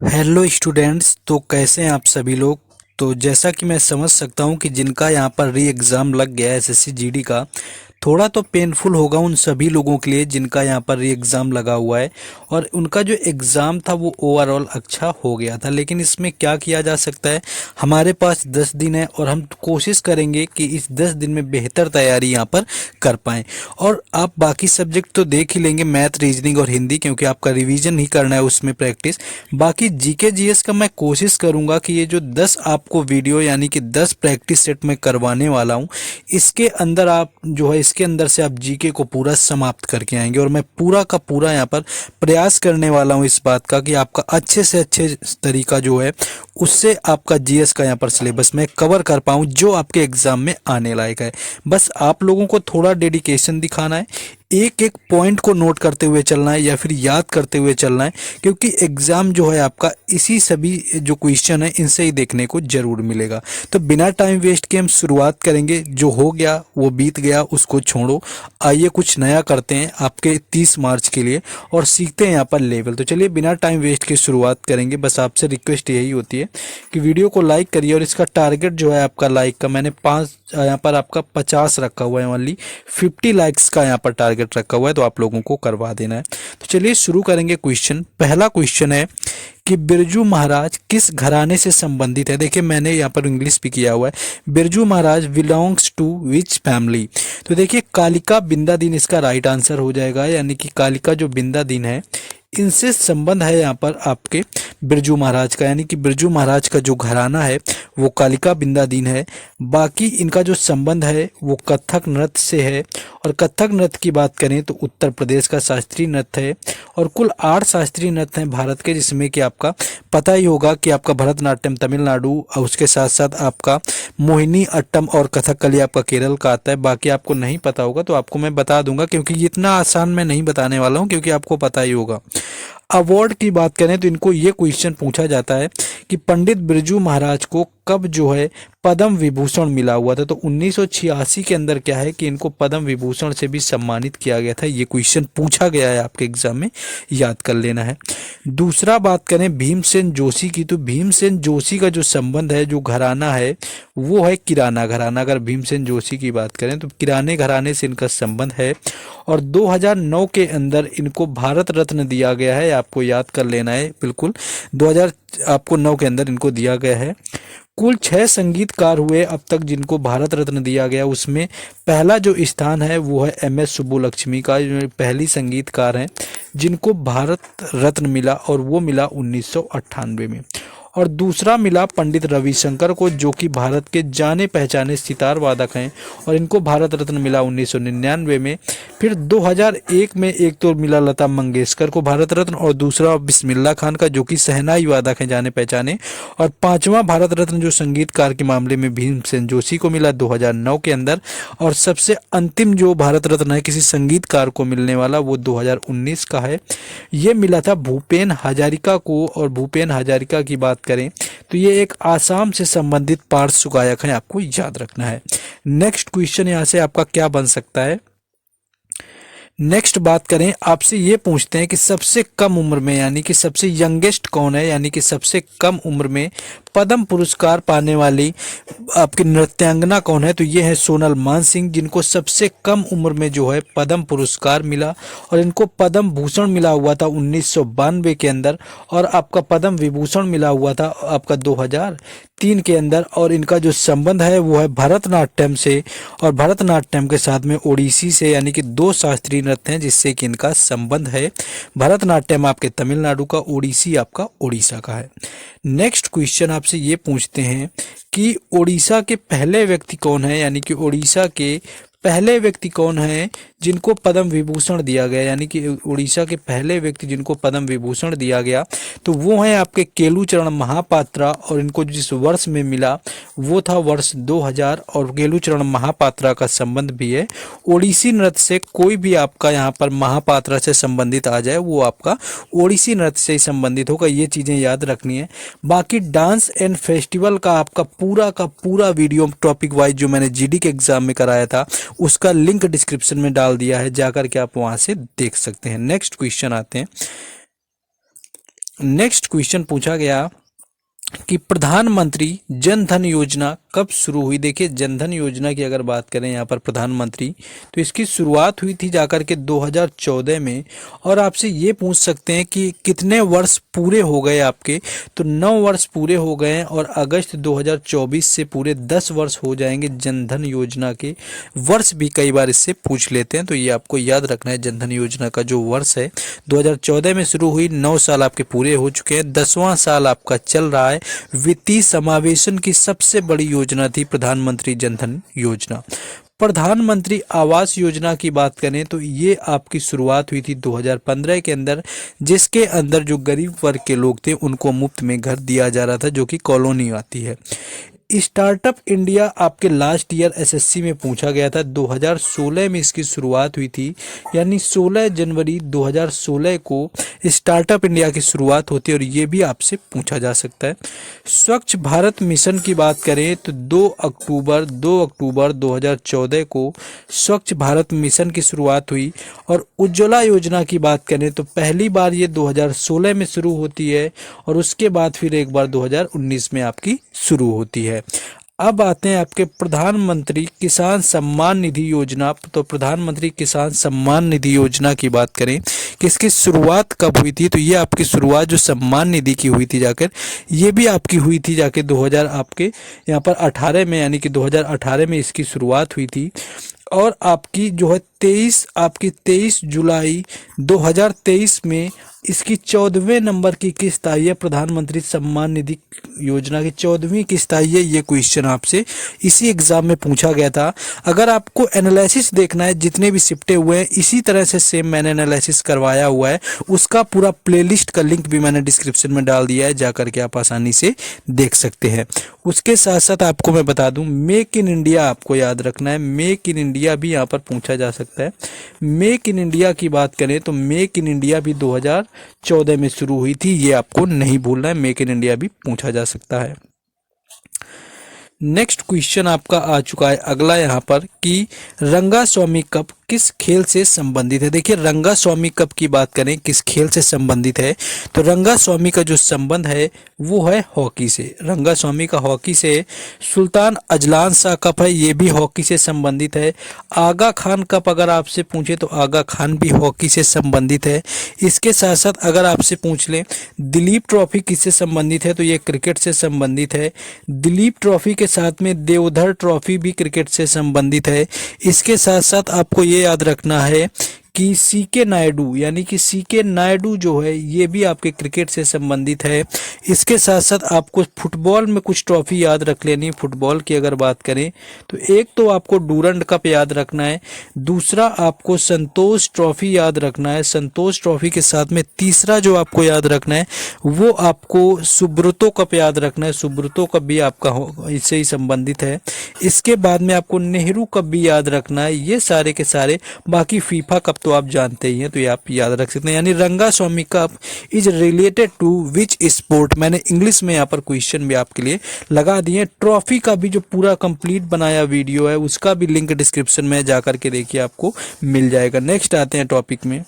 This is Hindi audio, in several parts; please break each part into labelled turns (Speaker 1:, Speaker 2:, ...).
Speaker 1: Hello students. तो कैसे हैं आप सभी लोग। तो जैसा कि मैं समझ सकता हूं कि जिनका यहां पर री एग्ज़ाम लग गया है एसएससी जीडी का, थोड़ा तो पेनफुल होगा उन सभी लोगों के लिए जिनका यहां पर री एग्ज़ाम लगा हुआ है। और उनका जो एग्ज़ाम था वो ओवरऑल अच्छा हो गया था, लेकिन इसमें क्या किया जा सकता है। हमारे पास 10 दिन है और हम कोशिश करेंगे कि इस 10 दिन में बेहतर तैयारी यहां पर कर पाएं। और आप बाकी सब्जेक्ट तो देख ही लेंगे, मैथ, रीजनिंग और हिंदी, क्योंकि आपका रिवीजन ही करना है उसमें प्रैक्टिस। बाकी जीके जीएस का मैं कोशिश करूंगा कि ये जो 10 आपको वीडियो यानी कि 10 प्रैक्टिस सेट में करवाने वाला हूं, इसके अंदर आप जो है इसके अंदर से आप जीके को पूरा समाप्त करके आएंगे। और मैं पूरा का पूरा यहाँ पर प्रयास करने वाला हूँ इस बात का कि आपका अच्छे से अच्छे तरीका जो है उससे आपका जीएस का यहाँ पर सिलेबस में कवर कर पाऊँ जो आपके एग्जाम में आने लायक है। बस आप लोगों को थोड़ा डेडिकेशन दिखाना है, एक एक पॉइंट को नोट करते हुए चलना है या फिर याद करते हुए चलना है, क्योंकि एग्जाम जो है आपका इसी सभी जो क्वेश्चन है इनसे ही देखने को जरूर मिलेगा। तो बिना टाइम वेस्ट के हम शुरुआत करेंगे। जो हो गया वो बीत गया, उसको छोड़ो। आइए कुछ नया करते हैं आपके 30 मार्च के लिए और सीखते हैं यहाँ पर लेवल। तो चलिए बिना टाइम वेस्ट के शुरुआत करेंगे। बस आपसे रिक्वेस्ट यही होती है कि वीडियो को लाइक करिए, और इसका टारगेट जो है आपका लाइक का मैंने 5 यहाँ पर आपका 50 रखा हुआ है, ओनली 50 लाइक्स का यहाँ पर टारगेट रखा हुआ है, तो आप लोगों को करवा देना है। तो चलिए शुरू करेंगे क्वेश्चन। पहला क्वेश्चन है कि बिरजू महाराज किस घराने से संबंधित है। देखिए मैंने यहाँ पर इंग्लिश भी किया हुआ है। Birju Maharaj belongs to which family. तो देखिए कालिका बिंदा दिन इसका राइट आंसर हो जाएगा, यानी कि कालिका जो बिंदा दिन है इनसे संबंध है यहाँ पर आपके बिरजू महाराज का, यानी कि बिरजू महाराज का जो घराना है वो कालिका बिंदा दिन है। बाकी इनका जो संबंध है वो कथक नृत्य से है। और कथक नृत्य की बात करें तो उत्तर प्रदेश का शास्त्रीय नृत्य है। और कुल 8 शास्त्रीय नृत्य हैं भारत के, जिसमें कि आपका पता ही होगा कि आपका भरतनाट्यम तमिलनाडु और उसके साथ साथ आपका मोहिनी अट्टम और कथकली आपका केरल का आता है। बाकी आपको नहीं पता होगा तो आपको मैं बता दूंगा, क्योंकि इतना आसान मैं नहीं बताने वाला हूँ, क्योंकि आपको पता ही होगा। अवार्ड की बात करें तो इनको ये क्वेश्चन पूछा जाता है कि पंडित बिरजू महाराज को कब जो है पद्म विभूषण मिला हुआ था। तो 1986 के अंदर क्या है कि इनको पद्म विभूषण से भी सम्मानित किया गया था। ये क्वेश्चन पूछा गया है आपके एग्जाम में, याद कर लेना है। दूसरा बात करें भीमसेन जोशी की, तो भीमसेन जोशी का जो संबंध है, जो घराना है वो है किराना घराना। अगर भीमसेन जोशी की बात करें तो किराने घराने से इनका संबंध है। और 2009 के अंदर इनको भारत रत्न दिया गया है, आपको याद कर लेना है बिल्कुल। 2000 आपको 9 के अंदर इनको दिया गया है। कुल 6 संगीतकार हुए अब तक जिनको भारत रत्न दिया गया, उसमें पहला जो स्थान है वो है एम एस सुब्बुलक्ष्मी का, जो पहली संगीतकार हैं जिनको भारत रत्न मिला, और वो मिला 1998 में। और दूसरा मिला पंडित रविशंकर को, जो कि भारत के जाने पहचाने सितार वादक हैं, और इनको भारत रत्न मिला 1999 में। फिर 2001 में एक तो मिला लता मंगेशकर को भारत रत्न, और दूसरा बिस्मिल्लाह खान का, जो कि शहनाई वादक हैं जाने पहचाने। और पांचवा भारत रत्न जो संगीतकार के मामले में भीमसेन जोशी को मिला 2009 के अंदर। और सबसे अंतिम जो भारत रत्न है किसी संगीतकार को मिलने वाला, वो 2019 का है। ये मिला था भूपेन हजारिका को। और भूपेन हजारिका की बात करें तो ये एक आसाम से संबंधित पार्श्व गायक हैं, आपको याद रखना है। नेक्स्ट क्वेश्चन यहाँ से आपका क्या बन सकता है। नेक्स्ट बात करें, आपसे ये पूछते हैं कि सबसे कम उम्र में यानी कि सबसे यंगेस्ट कौन है, यानी कि सबसे कम उम्र में पद्म पुरस्कार पाने वाली आपकी नृत्यांगना कौन है। तो ये है सोनल मानसिंह, जिनको सबसे कम उम्र में जो है पद्म पुरस्कार मिला। और इनको पद्म भूषण मिला हुआ था 1992 के अंदर, और आपका पद्म विभूषण मिला हुआ था आपका 2003 के अंदर। और इनका जो संबंध है वो है भरतनाट्यम से, और भरतनाट्यम के साथ में ओडिसी से, यानी कि 2 शास्त्रीय नृत्य हैं जिससे कि इनका संबंध है। भरतनाट्यम आपके तमिलनाडु का, ओडिसी आपका उड़ीसा का है। नेक्स्ट क्वेश्चन आपसे ये पूछते हैं कि ओडिशा के पहले व्यक्ति कौन है, यानी कि ओडिशा के पहले व्यक्ति कौन है जिनको पद्म विभूषण दिया गया, यानी कि उड़ीसा के पहले व्यक्ति जिनको पद्म विभूषण दिया गया, तो वो हैं आपके केलूचरण महापात्रा। और इनको जिस वर्ष में मिला वो था वर्ष 2000। और केलूचरण महापात्रा का संबंध भी है ओडिसी नृत्य से। कोई भी आपका यहाँ पर महापात्रा से संबंधित आ जाए वो आपका ओडिसी नृत्य से ही संबंधित होगा, ये चीज़ें याद रखनी है। बाकी डांस एंड फेस्टिवल का आपका पूरा वीडियो टॉपिक वाइज जो मैंने जीडी के एग्जाम में कराया था उसका लिंक डिस्क्रिप्शन में डाल दिया है, जाकर के आप वहां से देख सकते हैं। नेक्स्ट क्वेश्चन आते हैं। नेक्स्ट क्वेश्चन पूछा गया कि प्रधानमंत्री जन धन योजना कब शुरू हुई। देखिए जन धन योजना की अगर बात करें यहाँ पर प्रधानमंत्री, तो इसकी शुरुआत हुई थी जाकर के 2014 में। और आपसे ये पूछ सकते हैं कि कितने वर्ष पूरे हो गए आपके, तो 9 वर्ष पूरे हो गए हैं और अगस्त 2024 से पूरे 10 वर्ष हो जाएंगे जन धन योजना के। वर्ष भी कई बार इससे पूछ लेते हैं, तो ये आपको याद रखना है। जन धन योजना का जो वर्ष है 2014 में शुरू हुई, 9 साल आपके पूरे हो चुके हैं, 10वां साल आपका चल रहा है। वित्तीय समावेशन की सबसे बड़ी योजना थी प्रधानमंत्री जन धन योजना। प्रधानमंत्री आवास योजना की बात करें तो ये आपकी शुरुआत हुई थी 2015 के अंदर, जिसके अंदर जो गरीब वर्ग के लोग थे उनको मुफ्त में घर दिया जा रहा था, जो कि कॉलोनी आती है। स्टार्टअप इंडिया आपके लास्ट ईयर एसएससी में पूछा गया था, 2016 में इसकी शुरुआत हुई थी, यानी 16 जनवरी 2016 को स्टार्टअप इंडिया की शुरुआत होती है और ये भी आपसे पूछा जा सकता है। स्वच्छ भारत मिशन की बात करें तो 2 अक्टूबर 2014 को स्वच्छ भारत मिशन की शुरुआत हुई। और उज्ज्वला योजना की बात करें तो पहली बार ये 2016 में शुरू होती है और उसके बाद फिर एक बार 2019 में आपकी शुरू होती है। अब आते हैं आपके प्रधानमंत्री किसान सम्मान निधि योजना। तो प्रधानमंत्री किसान सम्मान निधि योजना की बात करें कि इसकी शुरुआत कब हुई थी, तो ये आपकी शुरुआत जो सम्मान निधि की हुई थी जाकर, ये भी आपकी हुई थी जाके 2000 आपके यहाँ पर 18 में, यानी कि 2018 में इसकी शुरुआत हुई थी। और आपकी जो है 23 जुलाई 2023 में इसकी 14वें नंबर की किस्त आई है। प्रधानमंत्री सम्मान निधि योजना की 14वीं किस्त आई है। ये क्वेश्चन आपसे इसी एग्जाम में पूछा गया था। अगर आपको एनालिसिस देखना है, जितने भी शिफ्टे हुए हैं इसी तरह से सेम मैंने एनालिसिस करवाया हुआ है, उसका पूरा प्लेलिस्ट का लिंक भी मैंने डिस्क्रिप्शन में डाल दिया है, जाकर के आप आसानी से देख सकते हैं। उसके साथ साथ आपको मैं बता दूं, मेक इन इंडिया आपको याद रखना है। मेक इन इंडिया भी यहाँ पर पूछा जा सकता है। मेक इन इंडिया की बात करें तो मेक इन इंडिया भी 2014 में शुरू हुई थी, ये आपको नहीं भूलना है। मेक इन इंडिया भी पूछा जा सकता है। नेक्स्ट क्वेश्चन आपका आ चुका है अगला यहाँ पर कि रंगा स्वामी कप किस खेल से संबंधित है। देखिए रंगा स्वामी कप की बात करें किस खेल से संबंधित है, तो रंगा स्वामी का जो संबंध है वो है हॉकी से। रंगा स्वामी का हॉकी से। सुल्तान अजलान शाह कप है, ये भी हॉकी से संबंधित है। आगा खान कप अगर आपसे पूछे तो आगा खान भी हॉकी से संबंधित है। इसके साथ साथ अगर आपसे पूछ लें दिलीप ट्रॉफी किससे संबंधित है, तो ये क्रिकेट से संबंधित है। दिलीप ट्रॉफी के साथ में देवधर ट्रॉफी भी क्रिकेट से संबंधित है। इसके साथ साथ आपको ये याद रखना है कि सीके नायडू, यानी कि सीके नायडू जो है ये भी आपके क्रिकेट से संबंधित है। इसके साथ साथ आपको फुटबॉल में कुछ ट्रॉफी याद रख लेनी। फुटबॉल की अगर बात करें तो एक तो आपको डूरंड कप याद रखना है, दूसरा आपको संतोष ट्रॉफी याद रखना है। संतोष ट्रॉफी के साथ में तीसरा जो आपको याद रखना है वो आपको सुब्रतो कप याद रखना है। सुब्रतो कप भी आपका इससे ही संबंधित है। इसके बाद में आपको नेहरू कप भी याद रखना है। ये सारे के सारे, बाकी फीफा कप तो आप जानते ही हैं, तो ये आप याद रख सकते हैं। यानी Rangaswami cup is related to which sport. मैंने इंग्लिश में यहाँ पर क्वेश्चन भी आपके लिए लगा दिए। ट्रॉफी का भी जो पूरा कंप्लीट बनाया वीडियो है उसका भी लिंक डिस्क्रिप्शन में जाकर के देखिए, आपको मिल जाएगा। नेक्स्ट आते हैं टॉपिक में।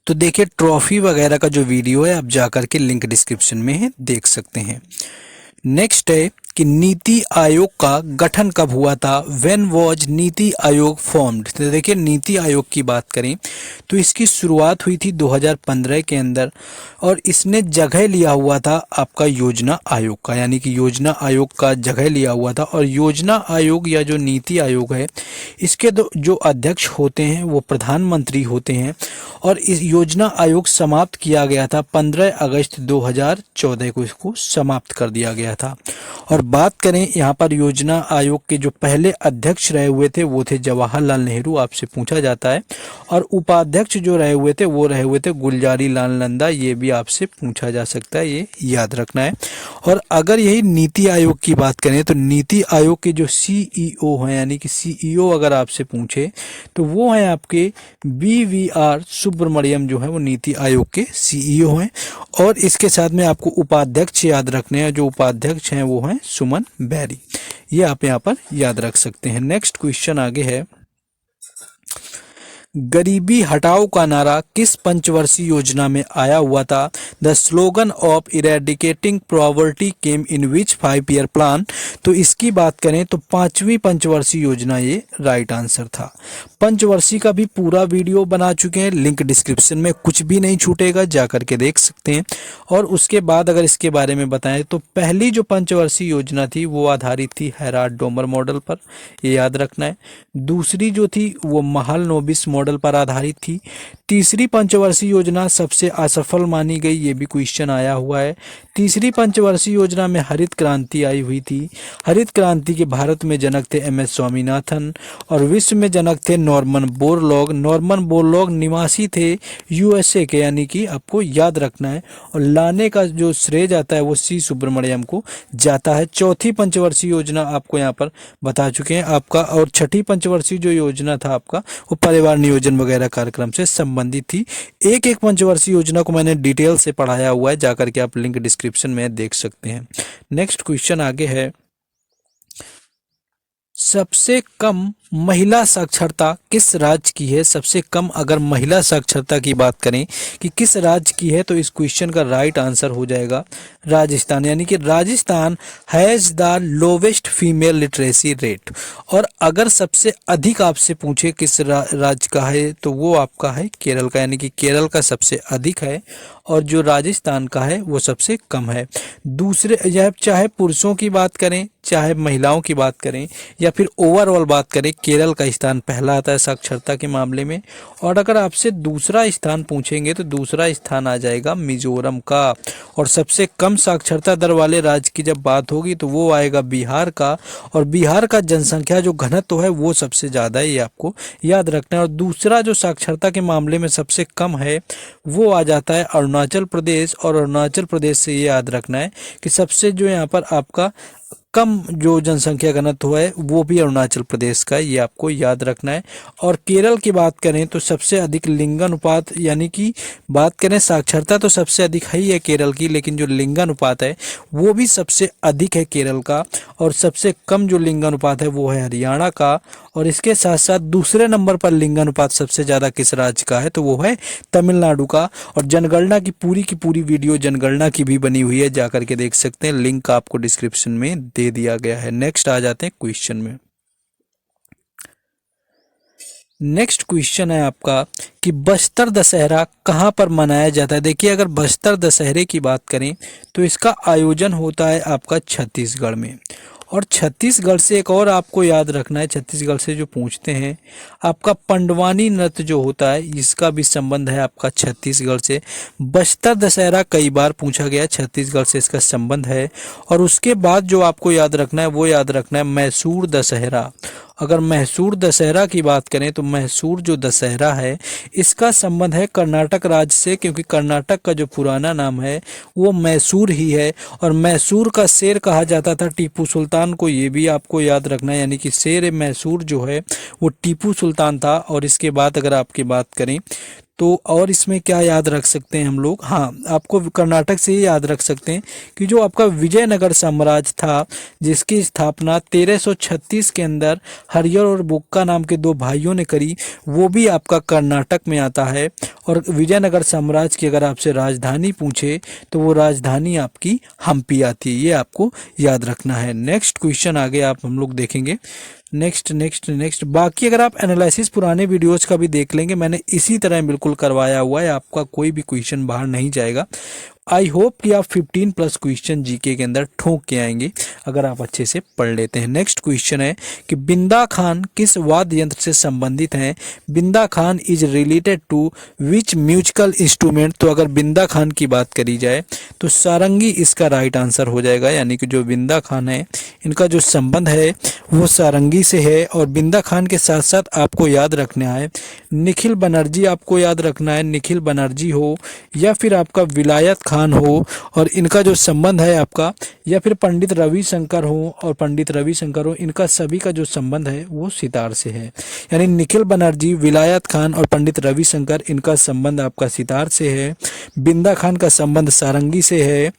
Speaker 1: तो देखिए ट्रॉफी वगैरह का जो वीडियो है आप जाकर के लिंक डिस्क्रिप्शन में है, देख सकते हैं। नेक्स्ट है कि नीति आयोग का गठन कब हुआ था। When was NITI Aayog formed. तो देखिए नीति आयोग की बात करें तो इसकी शुरुआत हुई थी 2015 के अंदर और इसने जगह लिया हुआ था आपका योजना आयोग का, यानी कि योजना आयोग का जगह लिया हुआ था। और योजना आयोग या जो नीति आयोग है इसके जो अध्यक्ष होते हैं वो प्रधानमंत्री होते हैं। और इस योजना आयोग समाप्त किया गया था 15 अगस्त 2014 को, इसको समाप्त कर दिया गया था। और बात करें यहाँ पर योजना आयोग के जो पहले अध्यक्ष रहे हुए थे वो थे जवाहरलाल नेहरू, आपसे पूछा जाता है। और उपाध्यक्ष जो रहे हुए थे वो रहे हुए थे गुलजारी लाल नंदा, ये भी आपसे पूछा जा सकता है, ये याद रखना है। और अगर यही नीति आयोग की बात करें तो नीति आयोग के जो सीईओ हैं, यानी कि सीईओ अगर आपसे पूछे तो वो हैं आपके BVR सुब्रमण्यम, जो है वो नीति आयोग के सीईओ हैं। और इसके साथ में आपको उपाध्यक्ष याद रखने हैं, जो उपाध्यक्ष हैं वो हैं सुमन बैरी, ये आप यहाँ पर याद रख सकते हैं। नेक्स्ट क्वेश्चन आगे है गरीबी हटाओ का नारा किस पंचवर्षीय योजना में आया हुआ था? The slogan of eradicating poverty came in which 5 year plan? तो इसकी बात करें तो 5वीं पंचवर्षीय योजना ये राइट आंसर था। पंचवर्षीय का भी पूरा वीडियो बना चुके हैं, लिंक डिस्क्रिप्शन में, कुछ भी नहीं छूटेगा, जा करके देख सकते हैं। और उसके बाद अगर इसके बारे में बताएं तो पहली जो पंचवर्षीय योजना थी वो आधारित थी हैराल्ड डोमर मॉडल पर, ये याद रखना है। दूसरी जो थी वो महालनोबिस मॉडल पर आधारित थी। तीसरी पंचवर्षीय योजना सबसे असफल मानी गई, ये भी क्वेश्चन आया हुआ है। तीसरी पंचवर्षीय योजना में हरित क्रांति आई हुई थी। हरित क्रांति के भारत में जनक थे एम एस स्वामीनाथन और विश्व में जनक थे नॉर्मन बोरलॉग। नॉर्मन बोरलॉग निवासी थे यूएसए के, यानी कि आपको याद रखना है। और लाने का जो श्रेय जाता है वो सी सुब्रमण्यम को जाता है। चौथी पंचवर्षीय योजना आपको यहाँ पर बता चुके हैं आपका। और छठी पंचवर्षीय जो योजना था आपका वो परिवार नियोजन वगैरह कार्यक्रम से संबंधित थी। एक एक पंचवर्षीय योजना को मैंने डिटेल से पढ़ाया हुआ है, जाकर के आप लिंक डिस्क्रिप्शन में देख सकते हैं। नेक्स्ट क्वेश्चन आगे है, सबसे कम महिला साक्षरता किस राज्य की है? सबसे कम अगर महिला साक्षरता की बात करें कि किस राज्य की है तो इस क्वेश्चन का राइट आंसर हो जाएगा राजस्थान, यानी कि Rajasthan has the lowest female literacy rate. और अगर सबसे अधिक आपसे पूछे किस राज्य का है तो वो आपका है केरल का, यानी कि केरल का सबसे अधिक है और जो राजस्थान का है वो सबसे कम है। दूसरे यह चाहे पुरुषों की बात करें चाहे महिलाओं की बात करें या फिर ओवरऑल बात करें, केरल का स्थान पहला आता है साक्षरता के मामले में। और अगर आपसे दूसरा स्थान पूछेंगे तो दूसरा स्थान आ जाएगा मिजोरम का। और सबसे कम साक्षरता दर वाले राज्य की जब बात होगी तो वो आएगा बिहार का। और बिहार का जनसंख्या जो घनत्व है वो सबसे ज़्यादा है, ये आपको याद रखना है। और दूसरा जो साक्षरता के मामले में सबसे कम है वो आ जाता है अरुणाचल प्रदेश। और अरुणाचल प्रदेश से ये याद रखना है कि सबसे जो यहाँ पर आपका कम जो जनसंख्या घनत्व है वो भी अरुणाचल प्रदेश का है, ये आपको याद रखना है। और केरल की बात करें तो सबसे अधिक लिंगानुपात, यानी कि बात करें साक्षरता तो सबसे अधिक है ही है केरल की, लेकिन जो लिंगानुपात है वो भी सबसे अधिक है केरल का। और सबसे कम जो लिंगानुपात है वो है हरियाणा का। और इसके साथ साथ दूसरे नंबर पर लिंगानुपात सबसे ज़्यादा किस राज्य का है तो वो है तमिलनाडु का। और जनगणना की पूरी वीडियो जनगणना की भी बनी हुई है, जाकर के देख सकते हैं, लिंक आपको डिस्क्रिप्शन में दे दिया गया है। नेक्स्ट आ जाते हैं क्वेश्चन में। नेक्स्ट क्वेश्चन है आपका कि बस्तर दशहरा कहाँ पर मनाया जाता है? देखिए, अगर बस्तर दशहरे की बात करें तो इसका आयोजन होता है आपका छत्तीसगढ़ में। और छत्तीसगढ़ से एक और आपको याद रखना है, छत्तीसगढ़ से जो पूछते हैं आपका पंडवानी नृत्य जो होता है इसका भी संबंध है आपका छत्तीसगढ़ से। बस्तर दशहरा कई बार पूछा गया, छत्तीसगढ़ से इसका संबंध है। और उसके बाद जो आपको याद रखना है वो याद रखना है मैसूर दशहरा। अगर मैसूर दशहरा की बात करें तो मैसूर जो दशहरा है इसका संबंध है कर्नाटक राज्य से, क्योंकि कर्नाटक का जो पुराना नाम है वो मैसूर ही है। और मैसूर का शेर कहा जाता था टीपू सुल्तान को, ये भी आपको याद रखना है, यानी कि शेर मैसूर जो है वो टीपू सुल्तान था। और इसके बाद अगर आपकी बात करें तो और इसमें क्या याद रख सकते हैं हम लोग, हाँ आपको कर्नाटक से ही याद रख सकते हैं कि जो आपका विजयनगर साम्राज्य था जिसकी स्थापना 1336 के अंदर हरियर और बुक्का नाम के दो भाइयों ने करी, वो भी आपका कर्नाटक में आता है। और विजयनगर साम्राज्य की अगर आपसे राजधानी पूछे तो वो राजधानी आपकी हम्पी आती है, ये आपको याद रखना है। नेक्स्ट क्वेश्चन आगे आप हम लोग देखेंगे। नेक्स्ट बाकी अगर आप एनालिसिस पुराने वीडियोस का भी देख लेंगे, मैंने इसी तरह बिल्कुल करवाया हुआ है, आपका कोई भी क्वेश्चन बाहर नहीं जाएगा। आई होप कि आप 15+ क्वेश्चन जीके के अंदर ठोक के आएंगे अगर आप अच्छे से पढ़ लेते हैं। नेक्स्ट क्वेश्चन है कि बिंदा खान किस वाद्य यंत्र से संबंधित हैं? Binda Khan is related to which musical instrument? तो अगर बिंदा खान की बात करी जाए तो सारंगी इसका राइट आंसर हो जाएगा, यानी कि जो बिंदा खान है इनका जो संबंध है वो सारंगी से है। और बिंदा खान के साथ साथ आपको याद रखना है निखिल बनर्जी, आपको याद रखना है निखिल बनर्जी हो या फिर आपका विलायत खान हो, और इनका जो संबंध है आपका, या फिर पंडित रविशंकर हो और पंडित रविशंकर हो, इनका सभी का जो संबंध है वो सितार से है। यानी निखिल बनर्जी, विलायत खान और पंडित रविशंकर, इनका संबंध आपका सितार से है। बिंदा खान का संबंध सारंगी से है।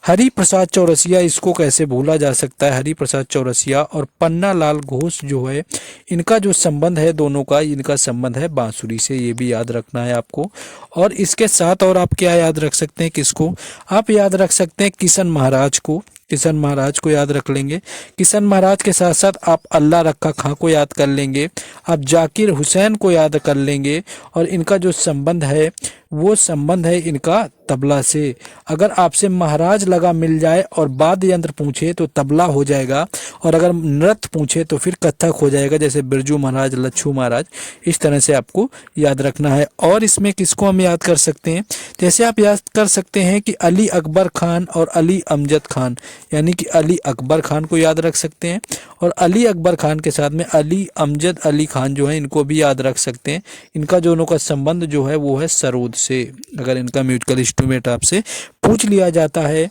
Speaker 1: हरि प्रसाद चौरसिया, इसको कैसे भूला जा सकता है। हरि प्रसाद चौरसिया और पन्ना लाल घोष जो है, इनका जो संबंध है दोनों का, इनका संबंध है बांसुरी से, ये भी याद रखना है आपको। और इसके साथ और आप क्या याद रख सकते हैं, किसको आप याद रख सकते हैं, किशन महाराज को। किशन महाराज को याद रख लेंगे। किशन महाराज के साथ साथ आप अल्लाह रखा खां को याद कर लेंगे, आप जाकिर हुसैन को याद कर लेंगे। और इनका जो संबंध है वो संबंध है इनका तबला से। अगर आपसे महाराज लगा मिल जाए और वाद्य यंत्र पूछे तो तबला हो जाएगा, और अगर नृत्य पूछे तो फिर कथक हो जाएगा, जैसे बिरजू महाराज, लच्छू महाराज। इस तरह से आपको याद रखना है। और इसमें किसको हम याद कर सकते हैं, जैसे आप याद कर सकते हैं कि अली अकबर खान और अली अमजद खान, यानी कि अली अकबर खान को याद रख सकते हैं, और अली अकबर खान के साथ में अली अमजद अली खान जो है, इनको भी याद रख सकते हैं। इनका दोनों का संबंध जो है वो है सरोद से, अगर इनका म्यूजिकल इंस्ट्रूमेंट आपसे पूछ लिया जाता है।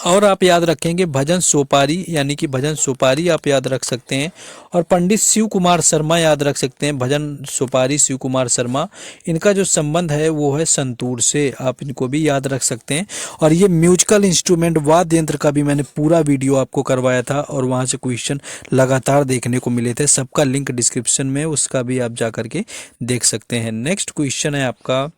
Speaker 1: और आप याद रखेंगे भजन सोपारी, यानी कि भजन सोपारी आप याद रख सकते हैं। और पंडित शिव कुमार शर्मा याद रख सकते हैं, भजन सोपारी शिव कुमार शर्मा, इनका जो संबंध है वो है संतूर से, आप इनको भी याद रख सकते हैं। और ये म्यूजिकल इंस्ट्रूमेंट वाद्य यंत्र का भी मैंने पूरा वीडियो आपको करवाया था, और वहाँ से क्वेश्चन लगातार देखने को मिले थे, सबका लिंक डिस्क्रिप्शन में, उसका भी आप जा करके देख सकते हैं। नेक्स्ट क्वेश्चन है आपका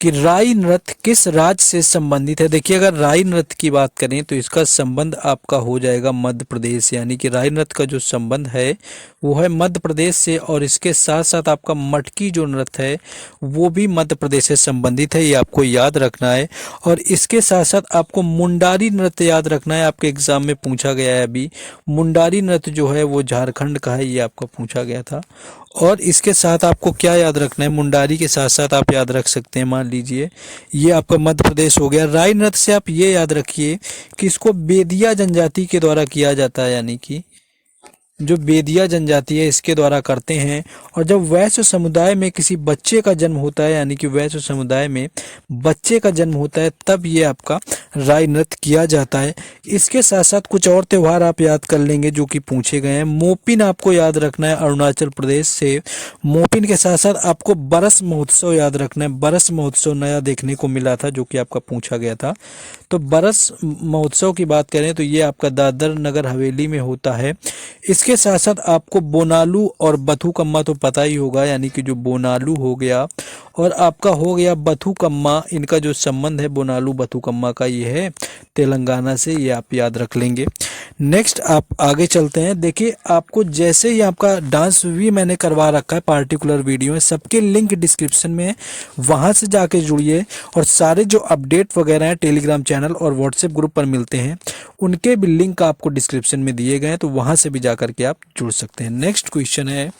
Speaker 1: कि राई नृत्य किस राज्य से संबंधित है। देखिए, अगर राई नृत्य की बात करें तो इसका संबंध आपका हो जाएगा मध्य प्रदेश, यानी कि राई नृत्य का जो संबंध है वो है मध्य प्रदेश से। और इसके साथ साथ आपका मटकी जो नृत्य है वो भी मध्य प्रदेश से संबंधित है, ये आपको याद रखना है। और इसके साथ साथ आपको मुंडारी नृत्य याद रखना है, आपके एग्जाम में पूछा गया है अभी। मुंडारी नृत्य जो है वो झारखंड का है, ये आपका पूछा गया था। और इसके साथ आपको क्या याद रखना है, मुंडारी के साथ साथ आप याद रख सकते हैं, मान लीजिए ये आपका मध्य प्रदेश हो गया। राई नृत्य से आप ये याद रखिए कि इसको बेदिया जनजाति के द्वारा किया जाता है, यानी कि जो बेदिया जनजाति है इसके द्वारा करते हैं। और जब वैश्य समुदाय में किसी बच्चे का जन्म होता है, यानी कि वैश्य समुदाय में बच्चे का जन्म होता है, तब ये आपका राई नृत्य किया जाता है। इसके साथ साथ कुछ और त्यौहार आप याद कर लेंगे जो कि पूछे गए हैं। मोपिन आपको याद रखना है, अरुणाचल प्रदेश से। मोपिन के साथ साथ आपको बरस महोत्सव याद रखना है, बरस महोत्सव नया देखने को मिला था जो कि आपका पूछा गया था। तो बरस महोत्सव की बात करें तो ये आपका दादर नगर हवेली में होता है। इसके साथ साथ आपको बोनालू और बथुकम्मा तो पता ही होगा, यानी कि जो बोनालू हो गया और आपका हो गया बथुकम्मा, इनका जो संबंध है बोनालू बथुकम्मा का ये है तेलंगाना से, ये आप याद रख लेंगे। नेक्स्ट आप आगे चलते हैं। देखिए, आपको जैसे ही आपका डांस भी मैंने करवा रखा है पार्टिकुलर वीडियो में, सबके लिंक डिस्क्रिप्शन में है, वहां से जाके जुड़िए। और सारे जो अपडेट वगैरह हैं टेलीग्राम चैनल और व्हाट्सएप ग्रुप पर मिलते हैं, उनके भी लिंक आपको डिस्क्रिप्शन में दिए गए हैं, तो वहां से भी जाकर के आप जुड़ सकते हैं। नेक्स्ट क्वेश्चन है,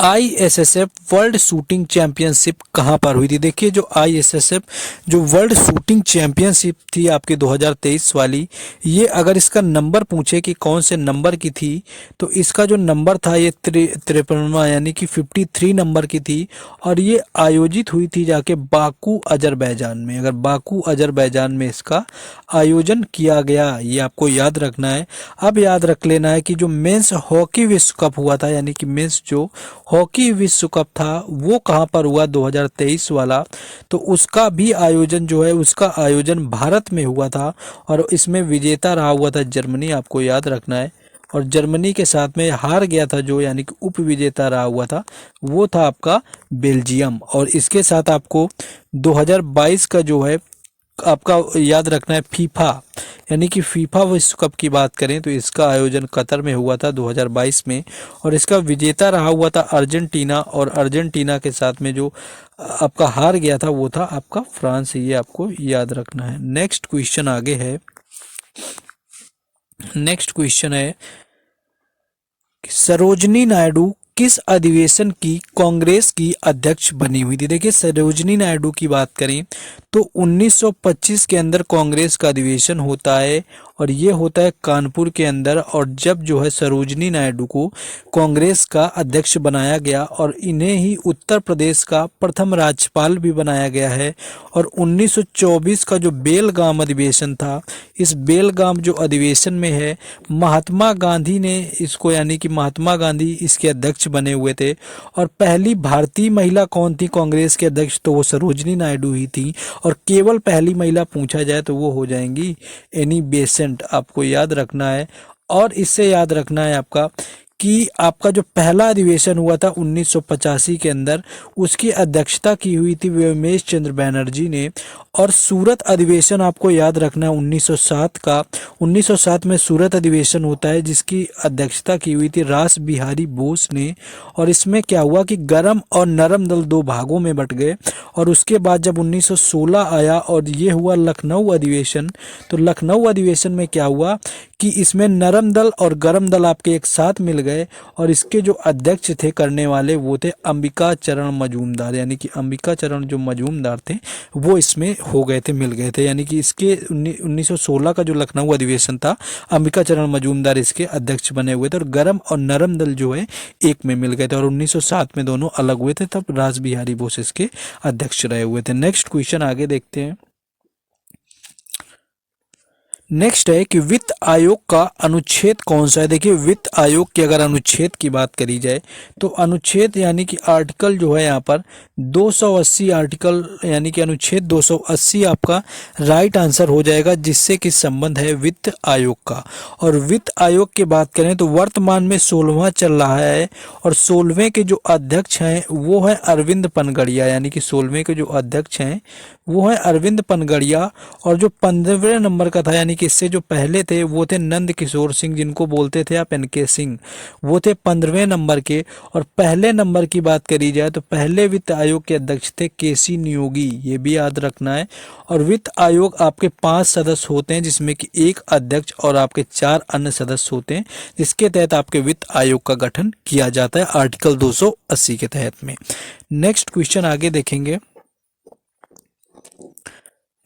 Speaker 1: ISSF वर्ल्ड शूटिंग चैंपियनशिप कहाँ पर हुई थी। देखिए, जो ISSF जो वर्ल्ड शूटिंग चैंपियनशिप थी आपकी 2023 वाली, ये अगर इसका नंबर पूछे कि कौन से नंबर की थी, तो इसका जो नंबर था ये 53वां, यानी कि 53 नंबर की थी। और ये आयोजित हुई थी जाके बाकू अजरबैजान में। अगर बाकू अजरबैजान में इसका आयोजन किया गया, ये आपको याद रखना है। अब याद रख लेना है कि जो मेंस हॉकी विश्व कप हुआ था, यानी कि मेंस जो हॉकी विश्व कप था वो कहाँ पर हुआ 2023 वाला, तो उसका भी आयोजन जो है उसका आयोजन भारत में हुआ था। और इसमें विजेता रहा हुआ था जर्मनी, आपको याद रखना है। और जर्मनी के साथ में हार गया था जो, यानी कि उप विजेता रहा हुआ था, वो था आपका बेल्जियम। और इसके साथ आपको 2022 का जो है आपका याद रखना है फीफा, यानी कि फीफा विश्व कप की बात करें तो इसका आयोजन कतर में हुआ था 2022 में। और इसका विजेता रहा हुआ था अर्जेंटीना, और अर्जेंटीना के साथ में जो आपका हार गया था वो था आपका फ्रांस, ये आपको याद रखना है। नेक्स्ट क्वेश्चन आगे है, नेक्स्ट क्वेश्चन है सरोजनी नायडू किस अधिवेशन की कांग्रेस की अध्यक्ष बनी हुई थी। देखिए, सरोजनी नायडू की बात करें तो 1925 के अंदर कांग्रेस का अधिवेशन होता है, और ये होता है कानपुर के अंदर। और जब जो है सरोजनी नायडू को कांग्रेस का अध्यक्ष बनाया गया, और इन्हें ही उत्तर प्रदेश का प्रथम राज्यपाल भी बनाया गया है। और 1924 का जो बेलगाम अधिवेशन था, इस बेलगाम जो अधिवेशन में है महात्मा गांधी ने इसको, यानी कि महात्मा गांधी इसके अध्यक्ष बने हुए थे। और पहली भारतीय महिला कौन थी कांग्रेस के अध्यक्ष, तो वो सरोजनी नायडू ही थी। और केवल पहली महिला पूछा जाए तो वो हो जाएंगी एनी बेसेंट, आपको याद रखना है। और इससे याद रखना है आपका कि आपका जो पहला अधिवेशन हुआ था 1985 के अंदर, उसकी अध्यक्षता की हुई थी व्योमेश चंद्र बैनर्जी ने। और सूरत अधिवेशन आपको याद रखना है 1907 का। 1907 में सूरत अधिवेशन होता है जिसकी अध्यक्षता की हुई थी रास बिहारी बोस ने। और इसमें क्या हुआ कि गरम और नरम दल दो भागों में बट गए। और उसके बाद जब 1916 आया और ये हुआ लखनऊ अधिवेशन, तो लखनऊ अधिवेशन में क्या हुआ कि इसमें नरम दल और गरम दल आपके एक साथ मिल गए। और इसके जो अध्यक्ष थे करने वाले वो थे अंबिका चरण मजूमदार, यानी कि अंबिका चरण जो मजूमदार थे वो इसमें हो गए थे, मिल गए थे। यानी कि इसके 1916 का जो लखनऊ अधिवेशन था, अंबिका चरण मजूमदार इसके अध्यक्ष बने हुए थे। और गरम और नरम दल जो है एक में मिल गए थे। और 1907 में दोनों अलग हुए थे, तब रास बिहारी बोस इसके अध्यक्ष रहे हुए थे। नेक्स्ट क्वेश्चन आगे देखते हैं। नेक्स्ट है कि वित्त आयोग का अनुच्छेद कौन सा है। देखिए, वित्त आयोग की अगर अनुच्छेद की बात करी जाए तो अनुच्छेद यानी कि आर्टिकल जो है यहाँ पर 280 आर्टिकल, यानी कि अनुच्छेद 280 आपका राइट आंसर हो जाएगा, जिससे कि संबंध है वित्त आयोग का। और वित्त आयोग की बात करें तो वर्तमान में 16वां चल रहा है। और 16वें के जो अध्यक्ष हैं वो है अरविंद पनगड़िया, यानी कि 16वें के जो अध्यक्ष हैं वो है अरविंद पनगड़िया। और जो 15वें नंबर का था, यानी कि इससे जो पहले थे वो थे नंद किशोर सिंह, जिनको बोलते थे आप एनके सिंह, वो थे 15वें नंबर के। और पहले नंबर की बात करी जाए तो पहले वित्त आयोग के अध्यक्ष थे केसी नियोगी, ये भी याद रखना है। और वित्त आयोग आपके 5 सदस्य होते हैं, जिसमें कि एक अध्यक्ष और आपके 4 अन्य सदस्य होते हैं, जिसके तहत आपके वित्त आयोग का गठन किया जाता है आर्टिकल 280 के तहत में। नेक्स्ट क्वेश्चन आगे देखेंगे।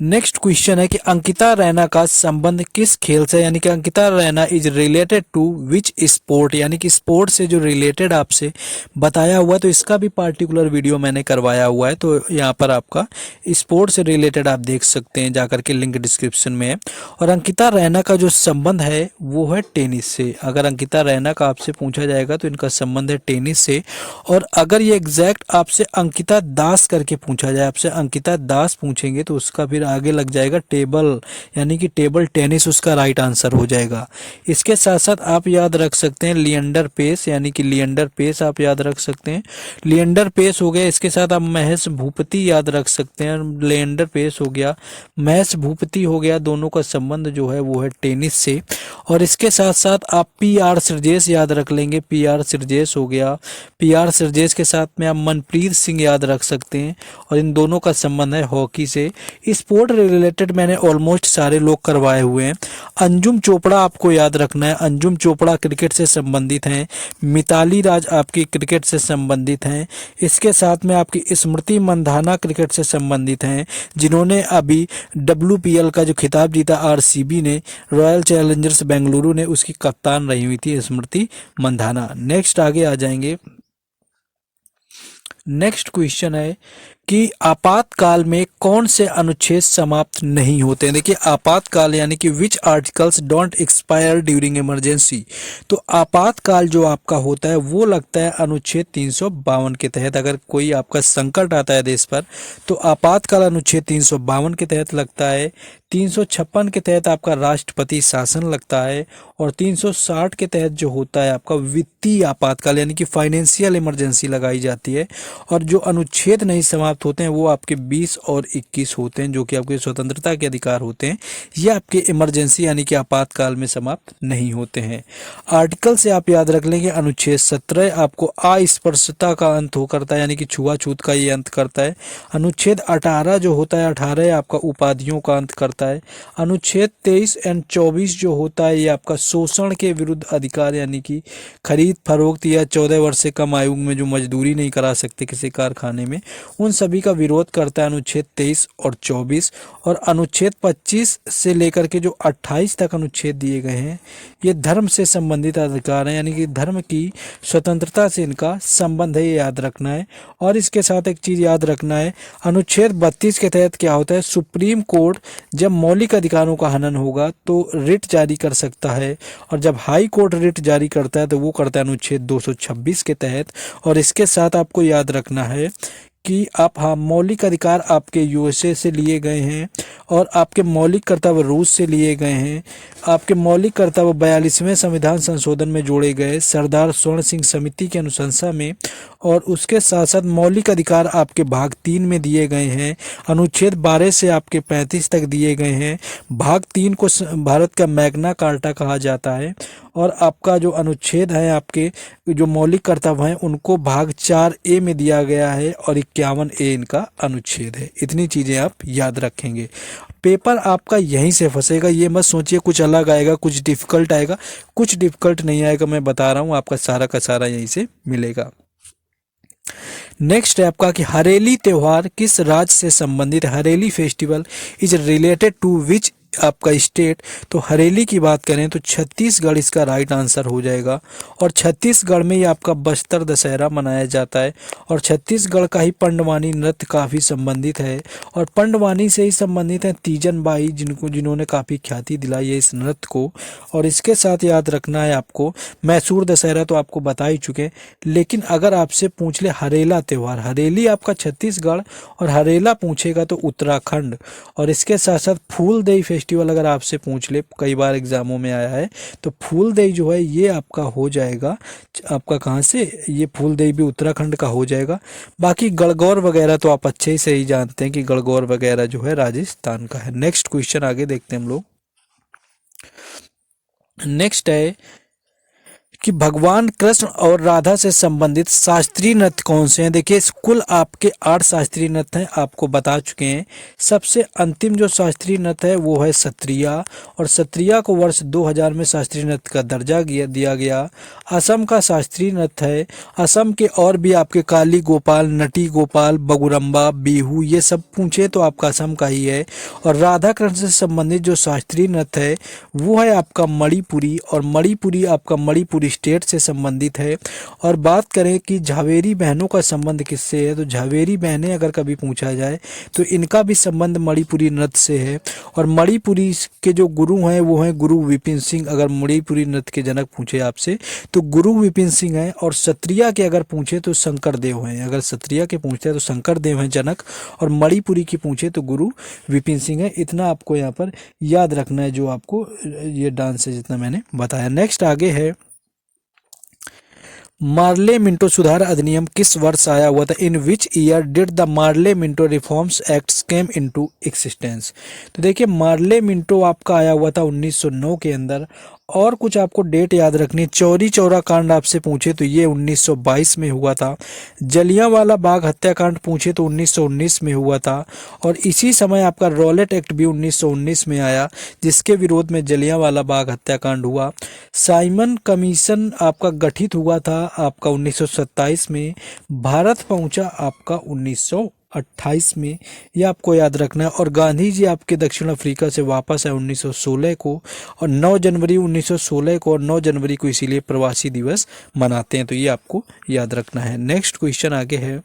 Speaker 1: नेक्स्ट क्वेश्चन है कि अंकिता रैना का संबंध किस खेल से, यानी कि Ankita Raina is related to which sport, यानी कि स्पोर्ट से जो रिलेटेड आपसे बताया हुआ है, तो इसका भी पार्टिकुलर वीडियो मैंने करवाया हुआ है। तो यहाँ पर आपका स्पोर्ट से रिलेटेड आप देख सकते हैं, जाकर के लिंक डिस्क्रिप्शन में है। और अंकिता रैना का जो संबंध है वो है टेनिस से। अगर अंकिता रैना का आपसे पूछा जाएगा तो इनका संबंध है टेनिस से। और अगर ये एग्जैक्ट आपसे अंकिता दास करके पूछा जाए, आपसे अंकिता दास पूछेंगे तो उसका फिर आगे लग जाएगा टेबल, यानी कि टेबल टेनिस उसका राइट आंसर हो जाएगा। इसके साथ साथ आप याद रख सकते हैं लिएंडर पेस, यानी कि लिएंडर पेस आप याद रख सकते हैं, लिएंडर पेस हो गया। इसके साथ आप महेश भूपति याद रख सकते हैं, लिएंडर पेस हो गया, महेश भूपति हो गया, दोनों का संबंध जो है वो है टेनिस से। और इसके साथ साथ आप पी.आर. श्रीजेश याद रख लेंगे, पी.आर. श्रीजेश हो गया, पी.आर. श्रीजेश के साथ में आप मनप्रीत सिंह याद रख सकते हैं। और इन दोनों का संबंध है हॉकी से। स्पोर्ट रिलेटेड मैंने ऑलमोस्ट सारे लोग करवाए हुए हैं। अंजुम चोपड़ा आपको याद रखना है, अंजुम चोपड़ा क्रिकेट से संबंधित हैं। मिताली राज आपकी क्रिकेट से संबंधित हैं। इसके साथ में आपकी स्मृति मंधाना क्रिकेट से संबंधित हैं, जिन्होंने अभी WPL का जो खिताब जीता RCB ने, रॉयल चैलेंजर्स बेंगलुरु ने, उसकी कप्तान रही हुई थी स्मृति मंधाना। नेक्स्ट आगे आ जाएंगे। नेक्स्ट क्वेश्चन है कि आपातकाल में कौन से अनुच्छेद समाप्त नहीं होते हैं। देखिए, आपातकाल यानी कि which articles don't expire during emergency. तो आपातकाल जो आपका होता है वो लगता है अनुच्छेद 352 के तहत। अगर कोई आपका संकट आता है देश पर तो आपातकाल अनुच्छेद 352 के तहत लगता है। 356 के तहत आपका राष्ट्रपति शासन लगता है। और 360 के तहत जो होता है आपका वित्तीय आपातकाल, यानी कि फाइनेंशियल इमरजेंसी लगाई जाती है। और जो अनुच्छेद नहीं समाप्त होते हैं वो आपके 20 और 21 होते हैं, जो कि आपके स्वतंत्रता के अधिकार होते हैं। ये आपके इमरजेंसी यानी कि आपातकाल में समाप्त नहीं होते हैं। आर्टिकल से आप याद रख लेंगे अनुच्छेद 17 आपको अस्पृश्यता का अंत हो करता है, यानी कि छुआछूत का ये अंत करता है। अनुच्छेद 18 जो होता है 18 आपका उपाधियों का अंत करता है। अनुच्छेद 23 एंड 24 जो होता है ये आपका शोषण के विरुद्ध अधिकार, यानी कि खरीद फरोख्त या 14 वर्ष से कम आयु में जो मजदूरी नहीं करा सकते किसी कारखाने में, उन सभी का विरोध करता है अनुच्छेद 23 और 24। और अनुच्छेद 25 से लेकर के जो 28 तक अनुच्छेद दिए गए हैं ये धर्म से संबंधित अधिकार हैं, यानी कि धर्म की स्वतंत्रता से इनका संबंध है, ये याद रखना है। और इसके साथ एक चीज याद रखना है, अनुच्छेद 32 के तहत क्या होता है, सुप्रीम कोर्ट जब मौलिक अधिकारों का हनन होगा तो रिट जारी कर सकता है। और जब हाई कोर्ट रिट जारी करता है तो वो करता है अनुच्छेद 226 के तहत। और इसके साथ आपको याद रखना है कि आप, हाँ, मौलिक अधिकार आपके यूएसए से लिए गए हैं और आपके मौलिक कर्तव्य रूस से लिए गए हैं। आपके मौलिक कर्तव्य 42वें संविधान संशोधन में जोड़े गए सरदार स्वर्ण सिंह समिति की अनुशंसा में, और उसके साथ साथ मौलिक अधिकार आपके भाग 3 में दिए गए हैं। अनुच्छेद 12 से आपके 35 तक दिए गए हैं। भाग 3 को भारत का मैग्ना कार्टा कहा जाता है, और आपका जो अनुच्छेद है, आपके जो मौलिक कर्तव्य हैं, उनको भाग 4A में दिया गया है और 51A इनका अनुच्छेद है। इतनी चीज़ें आप याद रखेंगे। पेपर आपका यहीं से फंसेगा, ये मत सोचिए कुछ अलग आएगा, कुछ डिफिकल्ट आएगा। कुछ डिफिकल्ट नहीं आएगा, मैं बता रहा हूँ, आपका सारा का सारा यहीं से मिलेगा। नेक्स्ट है आपका कि हरेली त्योहार किस राज्य से संबंधित है। Hareli festival is related to which आपका स्टेट। तो हरेली की बात करें तो छत्तीसगढ़ इसका राइट आंसर हो जाएगा, और छत्तीसगढ़ में ही आपका बस्तर दशहरा मनाया जाता है, और छत्तीसगढ़ का ही पंडवानी नृत्य काफ़ी संबंधित है, और पंडवानी से ही संबंधित है तीजन बाई, जिन्होंने काफ़ी ख्याति दिलाई है इस नृत्य को। और इसके साथ याद रखना है आपको, मैसूर दशहरा तो आपको बता ही चुके, लेकिन अगर आपसे पूछ ले हरेला त्यौहार, हरेली आपका छत्तीसगढ़ और हरेला पूछेगा तो उत्तराखंड। और इसके साथ साथ फूलदेई फेस्टिवल अगर आपसे पूछ ले, कई बार एग्जामों में आया है, तो फूलदेई जो है ये आपका हो जाएगा, आपका कहाँ से, ये फूलदेई भी उत्तराखंड का हो जाएगा। बाकी गणगौर वगैरह तो आप अच्छे से ही जानते हैं कि गणगौर वगैरह जो है राजस्थान का है। नेक्स्ट क्वेश्चन आगे देखते हैं हम लोग। नेक्स्ट है कि भगवान कृष्ण और राधा से संबंधित शास्त्रीय नृत्य कौन से हैं। देखिए कुल आपके 8 शास्त्रीय नृत्य हैं, आपको बता चुके हैं। सबसे अंतिम जो शास्त्रीय नृत्य है वो है सत्रिया, और सत्रिया को वर्ष 2000 में शास्त्रीय नृत्य का दर्जा दिया गया। असम का शास्त्रीय नृत्य है। असम के और भी आपके काली गोपाल, नटी गोपाल, बगुरम्बा, बिहू, ये सब पूछे तो आपका असम का ही है। और राधा कृष्ण से संबंधित जो शास्त्रीय नृत्य है वो है आपका मणिपुरी, और मणिपुरी आपका मणिपुरी स्टेट से संबंधित है। और बात करें कि झावेरी बहनों का संबंध किससे है, तो झावेरी बहनें अगर कभी पूछा जाए तो इनका भी संबंध मणिपुरी नृत्य से है। और मणिपुरी के जो गुरु हैं वो हैं गुरु विपिन सिंह। अगर मणिपुरी नृत्य के जनक पूछे आपसे तो गुरु विपिन सिंह हैं। और सत्रिया के अगर पूछे तो शंकर देव हैं। अगर सत्रिया के पूछते हैं तो शंकर देव हैं जनक, और मणिपुरी की पूछे तो गुरु विपिन सिंह है। इतना आपको यहाँ पर याद रखना है जो आपको ये डांस है जितना मैंने बताया। नेक्स्ट आगे है मार्ले मिंटो सुधार अधिनियम किस वर्ष आया हुआ था। In which year did the Morley Minto reforms act came into existence. तो देखिए मार्ले मिंटो आपका आया हुआ था 1909 के अंदर। और कुछ आपको डेट याद रखनी है। चौरी चौरा कांड आपसे पूछे तो ये 1922 में हुआ था। जलियांवाला बाग हत्याकांड पूछे तो 1919 में हुआ था। और इसी समय आपका रॉलेट एक्ट भी 1919 में आया, जिसके विरोध में जलियांवाला बाग हत्याकांड हुआ। साइमन कमीशन आपका गठित हुआ था आपका 1927 में। भारत पहुंचा आपका 1928 में, यह आपको याद रखना है। और गांधी जी आपके दक्षिण अफ्रीका से वापस आए 1916 को, और 9 जनवरी 1916 को, और 9 जनवरी को इसीलिए प्रवासी दिवस मनाते हैं। तो ये आपको याद रखना है। नेक्स्ट क्वेश्चन आगे है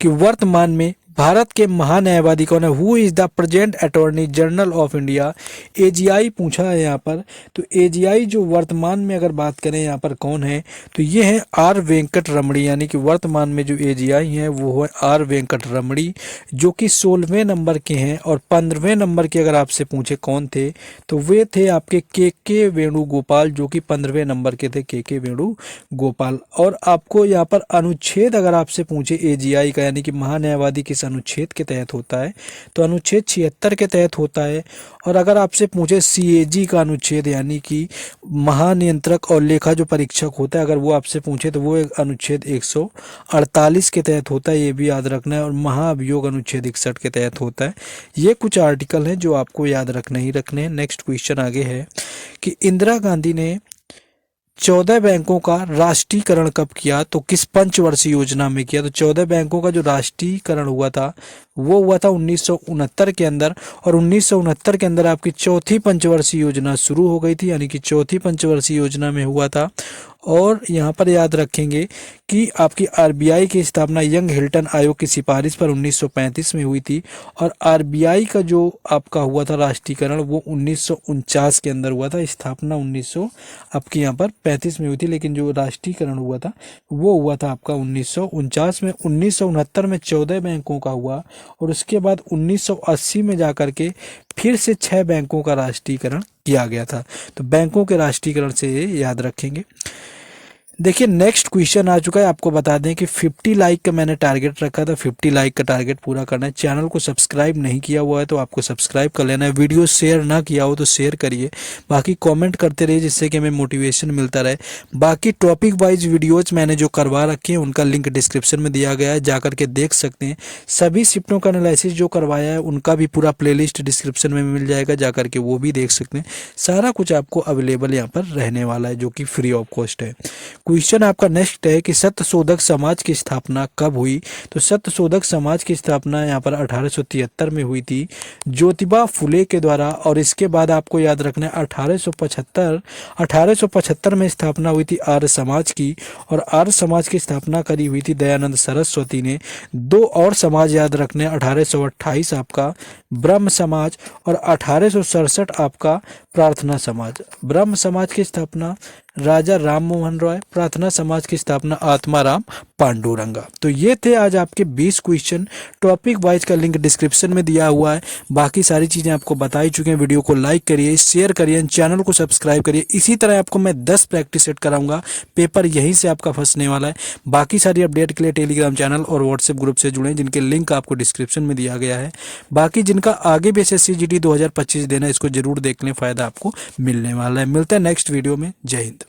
Speaker 1: कि वर्तमान में भारत के महान्यायवादी कौन है। Who is the present attorney general of India. AGI पूछा है यहाँ पर। तो एजीआई जो वर्तमान में अगर बात करें यहाँ पर कौन है, तो ये है आर वेंकट रमणी। यानी कि वर्तमान में जो एजीआई हैं वो है आर वेंकट रमणी, जो कि 16वें नंबर के हैं। और 15वें नंबर के अगर आपसे पूछे कौन थे तो वे थे आपके के वेणुगोपाल, जो कि 15वें नंबर के थे, के वेणुगोपाल। और आपको यहाँ पर अनुच्छेद अगर आपसे पूछे एजीआई का, यानी कि महान्यायवादी किस अनुच्छेद के तहत होता है, तो अनुच्छेद 76 के तहत होता है। और अगर आपसे पूछे सीएजी का अनुच्छेद, यानी कि महानियंत्रक और लेखा जो परीक्षक होता है, अगर वो आपसे पूछे तो वो एक अनुच्छेद 148 के तहत होता है, ये भी याद रखना है। और महाअभियोग अनुच्छेद 61 के तहत होता है। ये कुछ आर्टिकल हैं जो आपको याद रखने ही रखने हैं। नेक्स्ट क्वेश्चन आगे है कि इंदिरा गांधी ने 14 बैंकों का राष्ट्रीयकरण कब किया, तो किस पंचवर्षीय योजना में किया। तो 14 बैंकों का जो राष्ट्रीयकरण हुआ था वो हुआ था 1969 के अंदर। और 1969 के अंदर आपकी चौथी पंचवर्षीय योजना शुरू हो गई थी, यानी कि चौथी पंचवर्षीय योजना में हुआ था। और यहाँ पर याद रखेंगे कि आपकी आरबीआई की स्थापना यंग हिल्टन आयोग की सिफारिश पर 1935 में हुई थी और आरबीआई का जो आपका हुआ था राष्ट्रीयकरण वो 1949 के अंदर हुआ था। स्थापना 1900 आपकी यहाँ पर 35 में हुई थी, लेकिन जो राष्ट्रीयकरण हुआ था वो हुआ था आपका 1949 में। 1969 में 14 बैंकों का हुआ और उसके बाद 1980 में जाकर के फिर से 6 बैंकों का राष्ट्रीयकरण किया गया था। तो बैंकों के राष्ट्रीयकरण से ये याद रखेंगे। देखिए नेक्स्ट क्वेश्चन आ चुका है। आपको बता दें कि 50 लाइक का मैंने टारगेट रखा था, 50 लाइक का टारगेट पूरा करना है। चैनल को सब्सक्राइब नहीं किया हुआ है तो आपको सब्सक्राइब कर लेना है। वीडियो शेयर ना किया हो तो शेयर करिए, बाकी कमेंट करते रहिए जिससे कि हमें मोटिवेशन मिलता रहे। बाकी टॉपिक वाइज वीडियोज मैंने जो करवा रखे हैं उनका लिंक डिस्क्रिप्शन में दिया गया है, जाकर के देख सकते हैं। सभी शिफ्टों का एनालिसिस जो करवाया है उनका भी पूरा प्लेलिस्ट डिस्क्रिप्शन में मिल जाएगा, जाकर के वो भी देख सकते हैं। सारा कुछ आपको अवेलेबल यहाँ पर रहने वाला है जो कि फ्री ऑफ कॉस्ट है। क्वेश्चन आपका नेक्स्ट है कि सत्यशोधक समाज की स्थापना कब हुई। तो सत्यशोधक समाज की स्थापना यहाँ पर 1873 में हुई थी ज्योतिबा फुले के द्वारा। और इसके बाद आपको याद रखना है 1875 में स्थापना हुई थी आर्य समाज की, और आर्य समाज की स्थापना करी हुई थी दयानंद सरस्वती ने। 2 और समाज याद रखने, 1828 आपका ब्रह्म समाज और 1867 आपका प्रार्थना समाज। ब्रह्म समाज की स्थापना राजा राम मोहन रॉय, प्रार्थना समाज की स्थापना आत्माराम पांडुरंगा। तो ये थे आज आपके 20 क्वेश्चन। टॉपिक वाइज का लिंक डिस्क्रिप्शन में दिया हुआ है। बाकी सारी चीज़ें आपको बता ही चुके हैं। वीडियो को लाइक करिए, शेयर करिए, चैनल को सब्सक्राइब करिए। इसी तरह आपको मैं 10 प्रैक्टिस सेट कराऊंगा, पेपर यहीं से आपका फंसने वाला है। बाकी सारी अपडेट के लिए टेलीग्राम चैनल और व्हाट्सएप ग्रुप से जुड़ें, जिनके लिंक आपको डिस्क्रिप्शन में दिया गया है। बाकी जिनका आगे भी एसएससी जीडी 2025 देना, इसको जरूर देख लें, फायदा आपको मिलने वाला है। मिलता है नेक्स्ट वीडियो में। जय हिंद।